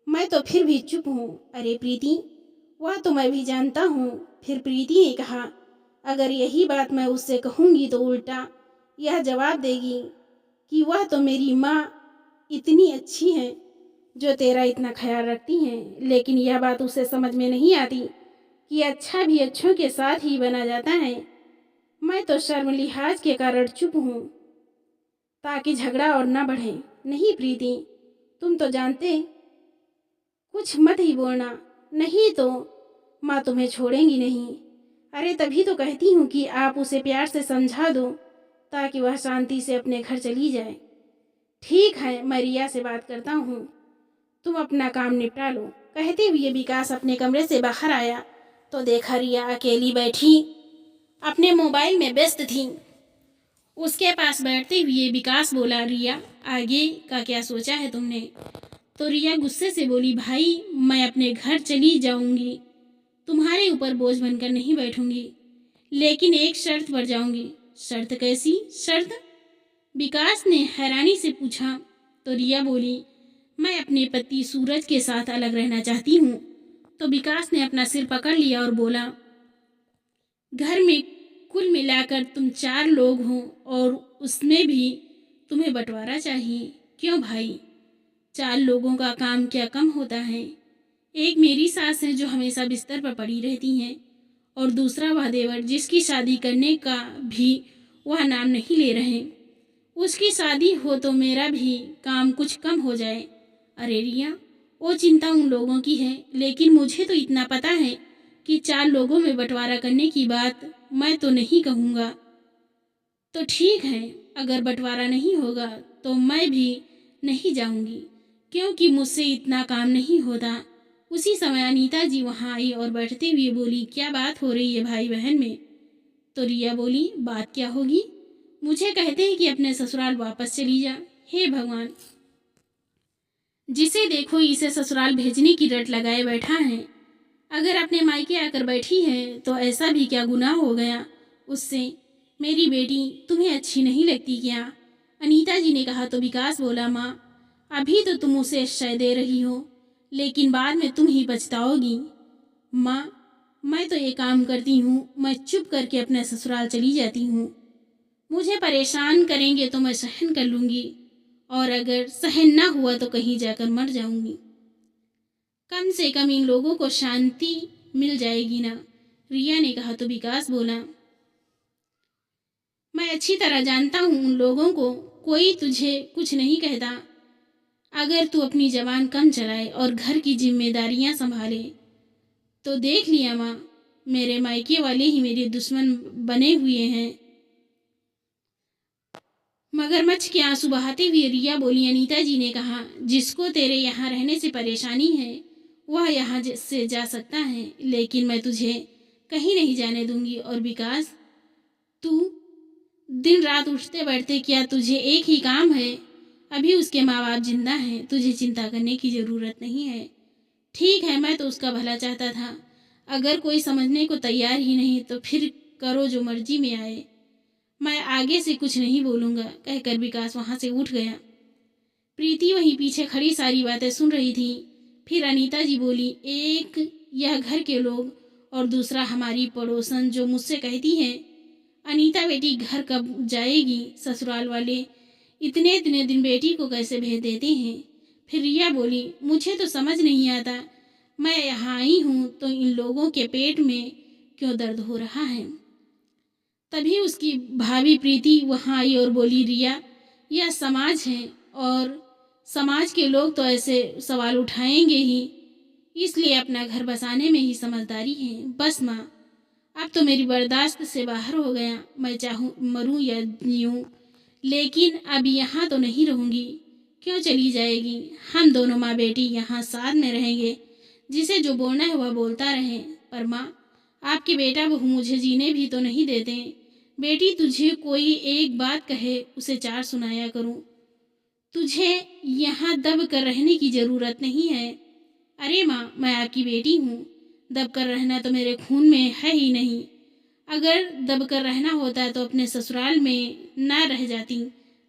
मैं तो फिर भी चुप हूँ। अरे प्रीति, वह तो मैं भी जानता हूँ। फिर प्रीति ने कहा, अगर यही बात मैं उससे कहूँगी तो उल्टा यह जवाब देगी कि वह तो मेरी माँ इतनी अच्छी है जो तेरा इतना ख्याल रखती हैं। लेकिन यह बात उसे समझ में नहीं आती कि अच्छा भी अच्छों के साथ ही बना जाता है। मैं तो शर्म लिहाज के कारण चुप हूँ ताकि झगड़ा और ना बढ़े। नहीं प्रीति, तुम तो जानते, कुछ मत ही बोलना, नहीं तो माँ तुम्हें छोड़ेंगी नहीं। अरे तभी तो कहती हूँ कि आप उसे प्यार से समझा दो ताकि वह शांति से अपने घर चली जाए। ठीक है, मैं रिया से बात करता हूँ, तुम अपना काम निपटा लो। कहते हुए विकास अपने कमरे से बाहर आया तो देखा रिया अकेली बैठी अपने मोबाइल में व्यस्त थी। उसके पास बैठते हुए विकास बोला, रिया, आगे का क्या सोचा है तुमने? तो रिया गुस्से से बोली, भाई मैं अपने घर चली जाऊंगी, तुम्हारे ऊपर बोझ बनकर नहीं बैठूंगी, लेकिन एक शर्त पर जाऊंगी। शर्त कैसी शर्त? विकास ने हैरानी से पूछा। तो रिया बोली, मैं अपने पति सूरज के साथ अलग रहना चाहती हूँ। तो विकास ने अपना सिर पकड़ लिया और बोला, घर में कुल मिलाकर तुम 4 लोग हो और उसमें भी तुम्हें बंटवारा चाहिए। क्यों भाई? 4 लोगों का काम क्या कम होता है? एक मेरी सास है जो हमेशा बिस्तर पर पड़ी रहती हैं, और दूसरा वह देवर जिसकी शादी करने का भी वह नाम नहीं ले रहे। उसकी शादी हो तो मेरा भी काम कुछ कम हो जाए। अरे रिया, वो चिंता उन लोगों की है, लेकिन मुझे तो इतना पता है कि 4 लोगों में बंटवारा करने की बात मैं तो नहीं कहूँगा। तो ठीक है, अगर बंटवारा नहीं होगा तो मैं भी नहीं जाऊँगी, क्योंकि मुझसे इतना काम नहीं होता। उसी समय अनीता जी वहाँ आई और बैठते हुए बोली, क्या बात हो रही है भाई बहन में? तो रिया बोली, बात क्या होगी? मुझे कहते हैं कि अपने ससुराल वापस चली जा। हे भगवान, जिसे देखो इसे ससुराल भेजने की रट लगाए बैठा है। अगर अपने मायके आकर बैठी है तो ऐसा भी क्या गुनाह हो गया उससे? मेरी बेटी तुम्हें अच्छी नहीं लगती क्या? अनीता जी ने कहा। तो विकास बोला, माँ, अभी तो तुम उसे शय दे रही हो, लेकिन बाद में तुम ही पछताओगी। माँ, मैं तो ये काम करती हूँ, मैं चुप करके अपने ससुराल चली जाती हूँ। मुझे परेशान करेंगे तो मैं सहन कर लूँगी, और अगर सहन ना हुआ तो कहीं जाकर मर जाऊँगी। कम से कम इन लोगों को शांति मिल जाएगी ना, रिया ने कहा। तो विकास बोला, मैं अच्छी तरह जानता हूँ उन लोगों को, कोई तुझे कुछ नहीं कहता। अगर तू अपनी जबान कम चलाए और घर की जिम्मेदारियां संभाले तो देख लिया माँ, मेरे मायके वाले ही मेरे दुश्मन बने हुए हैं। मगरमच्छ के आंसू बहाते हुए रिया बोली, अनीता जी ने कहा, जिसको तेरे यहाँ रहने से परेशानी है वह यहाँ से जा सकता है, लेकिन मैं तुझे कहीं नहीं जाने दूंगी। और विकास, तू दिन रात उठते बैठते क्या तुझे एक ही काम है? अभी उसके माँ बाप जिंदा हैं, तुझे चिंता करने की ज़रूरत नहीं है। ठीक है, मैं तो उसका भला चाहता था। अगर कोई समझने को तैयार ही नहीं तो फिर करो जो मर्जी में आए, मैं आगे से कुछ नहीं बोलूँगा, कहकर विकास वहाँ से उठ गया। प्रीति वहीं पीछे खड़ी सारी बातें सुन रही थी। फिर अनीता जी बोली, एक यह घर के लोग और दूसरा हमारी पड़ोसन जो मुझसे कहती है, अनीता बेटी घर कब जाएगी? ससुराल वाले इतने इतने दिन बेटी को कैसे भेज देते हैं? फिर रिया बोली, मुझे तो समझ नहीं आता, मैं यहाँ आई हूँ तो इन लोगों के पेट में क्यों दर्द हो रहा है? तभी उसकी भाभी प्रीति वहाँ आई और बोली, रिया, यह समाज है और समाज के लोग तो ऐसे सवाल उठाएंगे ही, इसलिए अपना घर बसाने में ही समझदारी है। बस माँ, अब तो मेरी बर्दाश्त से बाहर हो गया। मैं चाहूँ मरूं या जीऊँ, लेकिन अब यहाँ तो नहीं रहूँगी। क्यों चली जाएगी? हम दोनों माँ बेटी यहाँ साथ में रहेंगे, जिसे जो बोलना है वह बोलता रहे। पर माँ, आपके बेटा बहू मुझे जीने भी तो नहीं देते। बेटी, तुझे कोई एक बात कहे उसे 4 सुनाया करूँ। तुझे यहाँ दब कर रहने की ज़रूरत नहीं है। अरे माँ, मैं आपकी बेटी हूँ, दब कर रहना तो मेरे खून में है ही नहीं। अगर दब कर रहना होता तो अपने ससुराल में ना रह जाती।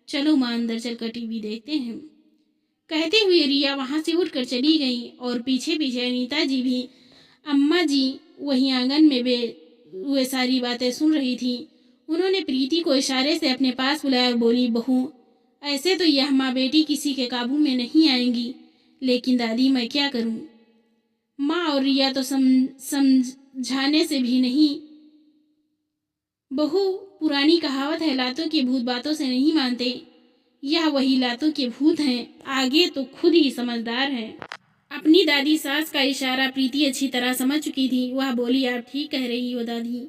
चलो माँ, अंदर चलकर टीवी देखते हैं। कहते हुए रिया वहाँ से उठकर चली गई और पीछे पीछे अनीता जी भी। अम्मा जी वहीं आंगन में वे सारी बातें सुन रही थी। उन्होंने प्रीति को इशारे से अपने पास बुलाया और बोली, बहू, ऐसे तो यह माँ बेटी किसी के काबू में नहीं आएंगी, लेकिन दादी मैं क्या करूँ? माँ और रिया तो समझाने से भी नहीं। बहू, पुरानी कहावत है, लातों के भूत बातों से नहीं मानते। यह वही लातों के भूत हैं, आगे तो खुद ही समझदार हैं। अपनी दादी सास का इशारा प्रीति अच्छी तरह समझ चुकी थी। वह बोली, आप ठीक कह रही हो दादी,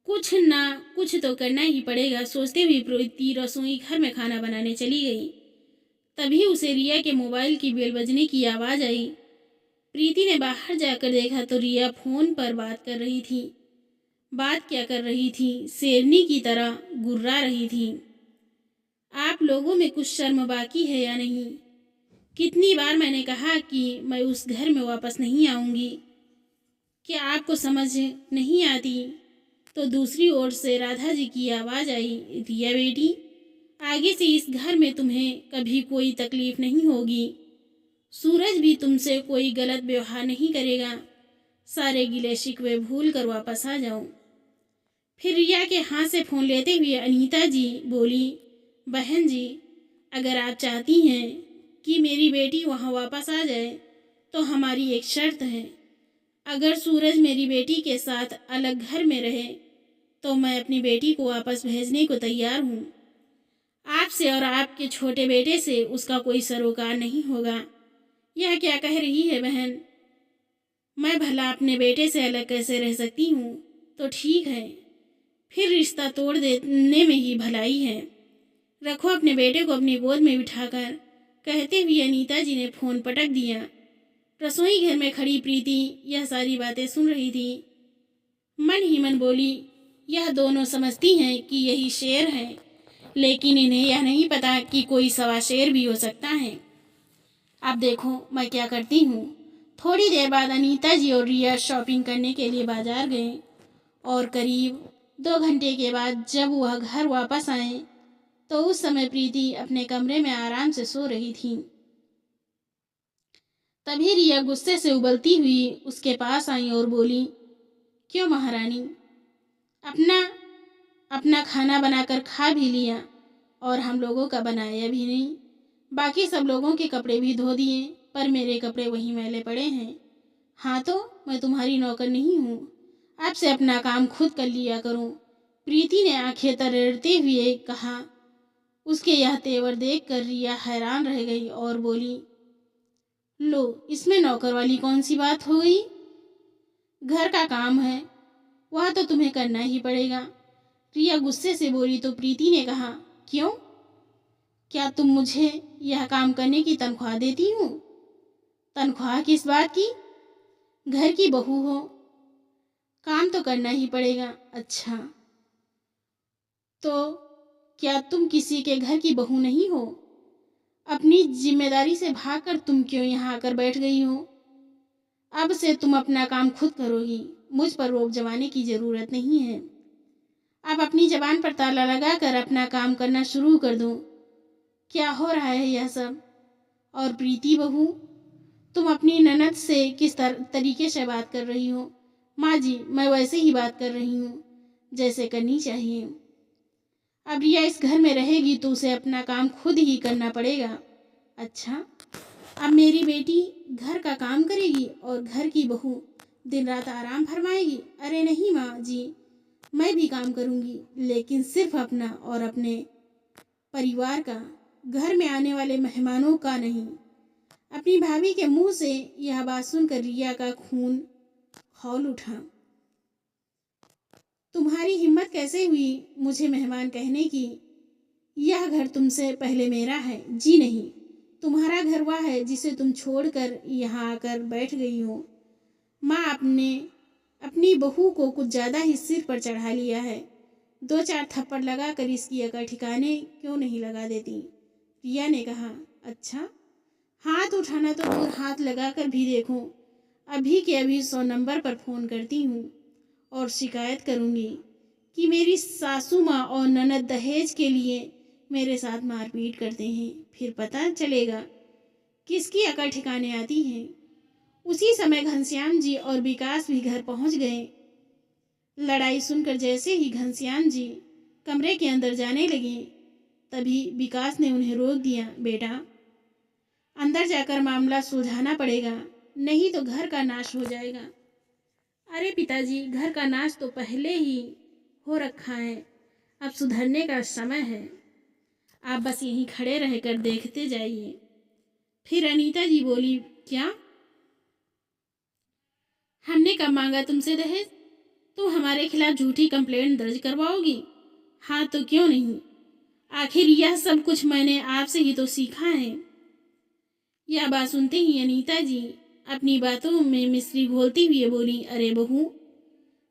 कुछ ना कुछ तो करना ही पड़ेगा। सोचते हुए प्रीति रसोई घर में खाना बनाने चली गई। तभी उसे रिया के मोबाइल की बेल बजने की आवाज़ आई। प्रीति ने बाहर जाकर देखा तो रिया फ़ोन पर बात कर रही थी। बात क्या कर रही थी? शेरनी की तरह गुर्रा रही थी। आप लोगों में कुछ शर्म बाकी है या नहीं? कितनी बार मैंने कहा कि मैं उस घर में वापस नहीं आऊँगी। क्या आपको समझ नहीं आती? तो दूसरी ओर से राधा जी की आवाज़ आई, रिया बेटी, आगे से इस घर में तुम्हें कभी कोई तकलीफ नहीं होगी। सूरज भी तुमसे कोई गलत व्यवहार नहीं करेगा। सारे गिले शिकवे भूल कर वापस आ जाओ। फिर रिया के हाथ से फ़ोन लेते हुए अनीता जी बोली, बहन जी, अगर आप चाहती हैं कि मेरी बेटी वहाँ वापस आ जाए तो हमारी एक शर्त है। अगर सूरज मेरी बेटी के साथ अलग घर में रहे तो मैं अपनी बेटी को वापस भेजने को तैयार हूँ। आपसे और आपके छोटे बेटे से उसका कोई सरोकार नहीं होगा। यह क्या कह रही है बहन? मैं भला अपने बेटे से अलग कैसे रह सकती हूँ? तो ठीक है, फिर रिश्ता तोड़ देने में ही भलाई है। रखो अपने बेटे को अपनी गोद में बिठाकर, कहते हुए अनीता जी ने फ़ोन पटक दिया। रसोई घर में खड़ी प्रीति यह सारी बातें सुन रही थी। मन ही मन बोली, यह दोनों समझती हैं कि यही शेर है, लेकिन इन्हें यह नहीं पता कि कोई सवा शेर भी हो सकता है। अब देखो मैं क्या करती हूँ। थोड़ी देर बाद अनीता जी और रिया शॉपिंग करने के लिए बाजार गए और करीब 2 घंटे के बाद जब वह घर वापस आए तो उस समय प्रीति अपने कमरे में आराम से सो रही थी। तभी रिया गुस्से से उबलती हुई उसके पास आई और बोली, क्यों महारानी, अपना अपना खाना बनाकर खा भी लिया और हम लोगों का बनाया भी नहीं। बाकी सब लोगों के कपड़े भी धो दिए, पर मेरे कपड़े वहीं मैले पड़े हैं। हाँ तो मैं तुम्हारी नौकर नहीं हूँ, आपसे अपना काम खुद कर लिया करूँ। प्रीति ने आंखें तरेड़ते हुए कहा। उसके यह तेवर देखकर रिया हैरान रह गई और बोली, लो, इसमें नौकर वाली कौन सी बात हो गई? घर का काम है, वह तो तुम्हें करना ही पड़ेगा। रिया गुस्से से बोली तो प्रीति ने कहा, क्यों? क्या तुम मुझे यह काम करने की तनख्वाह देती हो? तनख्वाह किस बात की? घर की बहू हो, काम तो करना ही पड़ेगा। अच्छा, तो क्या तुम किसी के घर की बहू नहीं हो? अपनी जिम्मेदारी से भागकर तुम क्यों यहाँ आकर बैठ गई हो? अब से तुम अपना काम खुद करोगी, मुझ पर रोक जमाने की ज़रूरत नहीं है। अब अपनी जबान पर ताला लगाकर अपना काम करना शुरू कर दो। क्या हो रहा है यह सब? और प्रीति बहू, तुम अपनी ननद से किस तरीके से बात कर रही हो? माँ जी, मैं वैसे ही बात कर रही हूँ जैसे करनी चाहिए। अब रिया इस घर में रहेगी तो उसे अपना काम खुद ही करना पड़ेगा। अच्छा, अब मेरी बेटी घर का काम करेगी और घर की बहू दिन रात आराम फरमाएगी? अरे नहीं माँ जी, मैं भी काम करूँगी, लेकिन सिर्फ अपना और अपने परिवार का, घर में आने वाले मेहमानों का नहीं। अपनी भाभी के मुंह से यह बात सुनकर रिया का खून खौल उठा। तुम्हारी हिम्मत कैसे हुई मुझे मेहमान कहने की? यह घर तुमसे पहले मेरा है। जी नहीं, तुम्हारा घर वह है जिसे तुम छोड़कर यहाँ आकर बैठ गई हो। माँ आपने अपनी बहू को कुछ ज़्यादा ही सिर पर चढ़ा लिया है। 2-4 थप्पड़ लगाकर इसकी अकल ठिकाने क्यों नहीं लगा देती? रिया ने कहा। अच्छा, हाथ उठाना तो दूर, हाथ लगाकर भी देखो। अभी के अभी 100 नंबर पर फ़ोन करती हूँ और शिकायत करूँगी कि मेरी सासू माँ और ननद दहेज के लिए मेरे साथ मारपीट करते हैं। फिर पता चलेगा किसकी अकल ठिकाने आती है। उसी समय घनश्याम जी और विकास भी घर पहुंच गए। लड़ाई सुनकर जैसे ही घनश्याम जी कमरे के अंदर जाने लगे, तभी विकास ने उन्हें रोक दिया। बेटा, अंदर जाकर मामला सुलझाना पड़ेगा, नहीं तो घर का नाश हो जाएगा। अरे पिताजी, घर का नाश तो पहले ही हो रखा है, अब सुधरने का समय है। आप बस यहीं खड़े रहकर देखते जाइए। फिर अनीता जी बोली, क्या? हमने कब मांगा तुमसे दहेज? तुम हमारे खिलाफ झूठी कंप्लेंट दर्ज करवाओगी? हाँ तो क्यों नहीं, आखिर यह सब कुछ मैंने आपसे ही तो सीखा है। यह बात सुनते ही अनीता जी अपनी बातों में मिश्री घोलती हुए बोली, अरे बहू,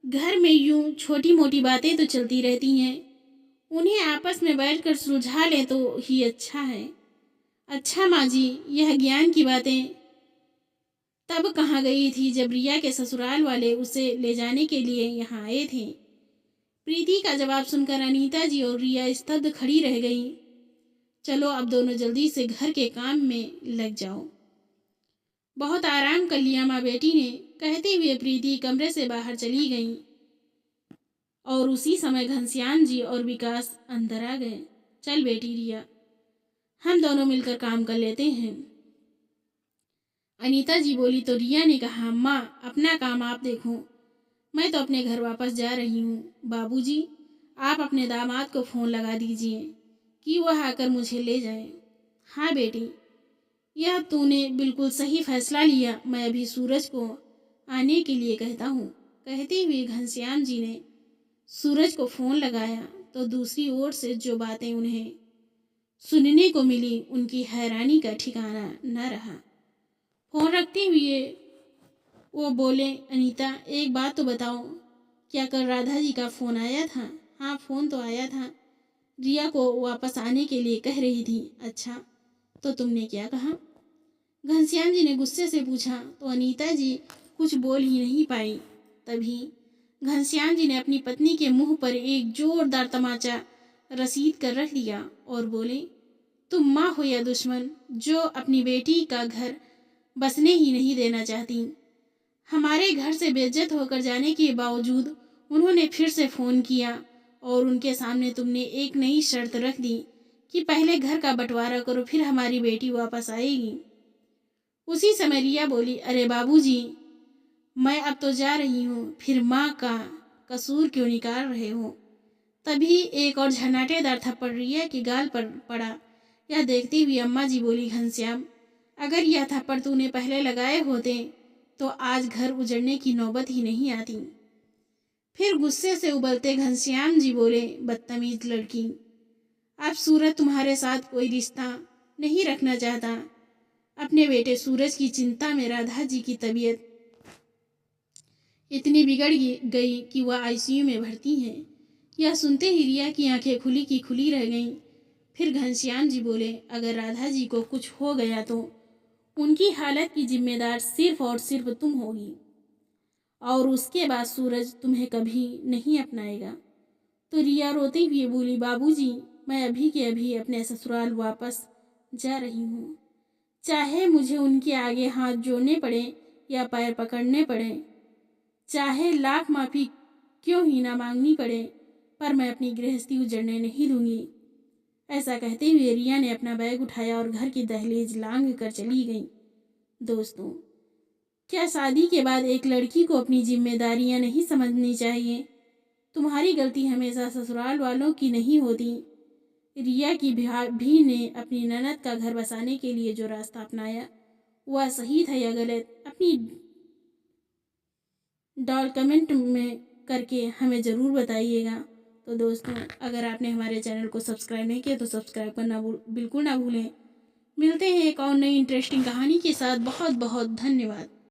घर में यूं छोटी मोटी बातें तो चलती रहती हैं, उन्हें आपस में बैठकर सुलझा लें तो ही अच्छा है। अच्छा माँ जी, यह ज्ञान की बातें तब कहाँ गई थी जब रिया के ससुराल वाले उसे ले जाने के लिए यहाँ आए थे। प्रीति का जवाब सुनकर अनीता जी और रिया स्तब्ध खड़ी रह गईं। चलो अब दोनों जल्दी से घर के काम में लग जाओ। बहुत आराम कर लिया माँ बेटी ने, कहते हुए प्रीति कमरे से बाहर चली गईं। और उसी समय घनश्याम जी और विकास अंदर आ गए। चल बेटी रिया, हम दोनों मिलकर काम कर लेते हैं। अनीता जी बोली तो रिया ने कहा, अम्मा अपना काम आप देखो, मैं तो अपने घर वापस जा रही हूँ। बाबूजी, आप अपने दामाद को फ़ोन लगा दीजिए कि वह आकर मुझे ले जाए। हाँ बेटी, यह तूने बिल्कुल सही फैसला लिया। मैं अभी सूरज को आने के लिए कहता हूँ। कहते हुए घनश्याम जी ने सूरज को फ़ोन लगाया तो दूसरी ओर से जो बातें उन्हें सुनने को मिली, उनकी हैरानी का ठिकाना न रहा। फ़ोन रखते हुए वो बोले, अनीता एक बात तो बताओ, क्या कल राधा जी का फ़ोन आया था? हाँ फ़ोन तो आया था, रिया को वापस आने के लिए कह रही थी। अच्छा, तो तुमने क्या कहा? घनश्याम जी ने गुस्से से पूछा तो अनीता जी कुछ बोल ही नहीं पाई। तभी घनश्याम जी ने अपनी पत्नी के मुंह पर एक जोरदार तमाचा रसीद कर रख दिया और बोले, तुम माँ हो या दुश्मन जो अपनी बेटी का घर बसने ही नहीं देना चाहती। हमारे घर से बेइज्जत होकर जाने के बावजूद उन्होंने फिर से फ़ोन किया और उनके सामने तुमने एक नई शर्त रख दी कि पहले घर का बंटवारा करो, फिर हमारी बेटी वापस आएगी। उसी समय रिया बोली, अरे बाबूजी, मैं अब तो जा रही हूँ, फिर माँ का कसूर क्यों निकाल रहे हो? तभी एक और झनाटेदार थप्पड़ रिया के गाल पर पड़ा। यह देखती हुई अम्मा जी बोली, घनश्याम, अगर यह थप्पड़ तूने पहले लगाए होते तो आज घर उजड़ने की नौबत ही नहीं आती। फिर गुस्से से उबलते घनश्याम जी बोले, बदतमीज लड़की, अब सूरज तुम्हारे साथ कोई रिश्ता नहीं रखना चाहता। अपने बेटे सूरज की चिंता में राधा जी की तबीयत इतनी बिगड़ गई कि वह आईसीयू में भर्ती है। यह सुनते ही रिया की आंखें खुली की खुली रह गईं। फिर घनश्याम जी बोले, अगर राधा जी को कुछ हो गया तो उनकी हालत की जिम्मेदार सिर्फ और सिर्फ तुम होगी और उसके बाद सूरज तुम्हें कभी नहीं अपनाएगा। तो रिया रोते हुए बोली, बाबूजी, मैं अभी के अभी अपने ससुराल वापस जा रही हूँ, चाहे मुझे उनके आगे हाथ जोड़ने पड़े या पैर पकड़ने पड़े, चाहे लाख माफ़ी क्यों ही ना मांगनी पड़े, पर मैं अपनी गृहस्थी उजड़ने नहीं दूंगी। ऐसा कहते हुए रिया ने अपना बैग उठाया और घर की दहलीज लांघ कर चली गई। दोस्तों, क्या शादी के बाद एक लड़की को अपनी जिम्मेदारियां नहीं समझनी चाहिए? तुम्हारी गलती हमेशा ससुराल वालों की नहीं होती। रिया की भी ने अपनी ननद का घर बसाने के लिए जो रास्ता अपनाया वह सही था या गलत, अपनी डॉल कमेंट में करके हमें ज़रूर बताइएगा। तो दोस्तों, अगर आपने हमारे चैनल को सब्सक्राइब नहीं किया तो सब्सक्राइब करना बिल्कुल ना भूलें। मिलते हैं एक और नई इंटरेस्टिंग कहानी के साथ। बहुत बहुत धन्यवाद।